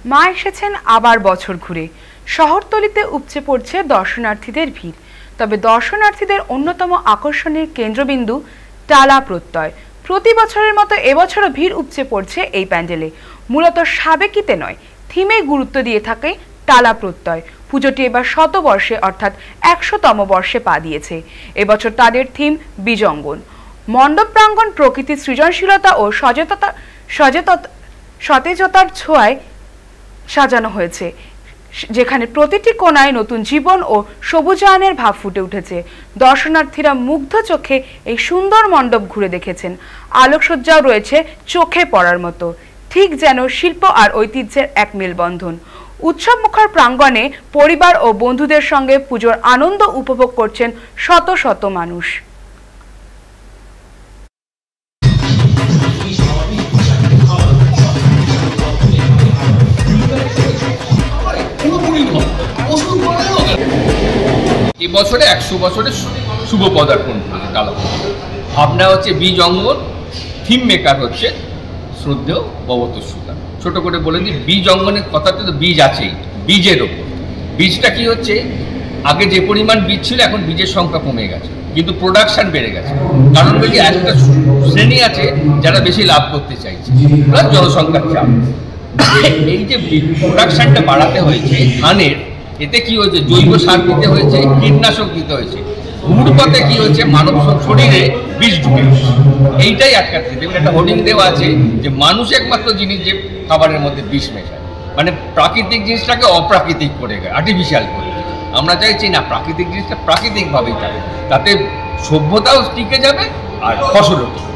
মা এসেছেন আবার বছর ঘুরে। শহরতলিতে উপচে পড়ছে দর্শনার্থীদের ভিড়। তবে দর্শনার্থীদের অন্যতম আকর্ষণের কেন্দ্রবিন্দু টালা প্রত্যয়। প্রতি বছরের মতো এবছরও ভিড় উপচে পড়ছে এই প্যান্ডেলে। মূলত সাবেকিতে নয়, থিমে গুরুত্ব দিয়ে থাকে টালা প্রত্যয়। পুজোটি এবার শতবর্ষে অর্থাৎ 100তম বর্ষে পা দিয়েছে। এবছর তাদের থিম বীজঙ্গন। মণ্ডপ প্রাঙ্গণ প্রকৃতির সৃজনশীলতা ও সতেজতার ছোঁয়ায় সাজানো হয়েছে, যেখানে প্রতিটি কোণায় নতুন জীবন ও সবুজায়নের ভাব ফুটে উঠেছে। দর্শনার্থীরা মুগ্ধ চোখে এই সুন্দর মণ্ডপ ঘুরে দেখেছেন। আলোকসজ্জাও রয়েছে চোখে পড়ার মতো, ঠিক যেন শিল্প আর ঐতিহ্যের এক মেলবন্ধন। উৎসবমুখর প্রাঙ্গণে পরিবার ও বন্ধুদের সঙ্গে পুজোর আনন্দ উপভোগ করছেন শত শত মানুষ। এবছরে 100 বছরের শুভ পদার্পণ করেছে টালা। ভাবনা হচ্ছে বীজ অঙ্গন, থিম মেকার হচ্ছে শ্রদ্ধেয় ভবতোষ সুতার। ছোট করে বলে দিই, বীজ অঙ্গনের কথাতে তো বীজ আছেই, বীজের ওপর। বীজটা কি হচ্ছে, আগে যে পরিমাণ বীজ ছিল এখন বীজের সংখ্যা কমে গেছে, কিন্তু প্রোডাকশন বেড়ে গেছে। কারণ বলি একটা শ্রেণী আছে যারা বেশি লাভ করতে চাইছে, প্লাস জনসংখ্যার চাপ। এই যে প্রোডাকশনটা বাড়াতে হয়েছে ধানের, এতে কি হয়েছে, জৈব সার দিতে হয়েছে, কীটনাশক দিতে হয়েছে। ঘুরপথে কি হচ্ছে, মানব শরীরে বিষ ঢুকে গেছে। এইটাই আটকাতে দেখুন, একটা হোর্ডিং দেওয়া আছে যে মানুষ একমাত্র জিনিস যে খাবারের মধ্যে বিষ মেশায়, মানে প্রাকৃতিক জিনিসটাকে অপ্রাকৃতিক করে গেছে, আর্টিফিশিয়াল করে। আমরা চাইছি না, প্রাকৃতিক জিনিসটা প্রাকৃতিকভাবেই থাকে, তাতে সভ্যতাও টিকে যাবে আর ফসলও টিকে।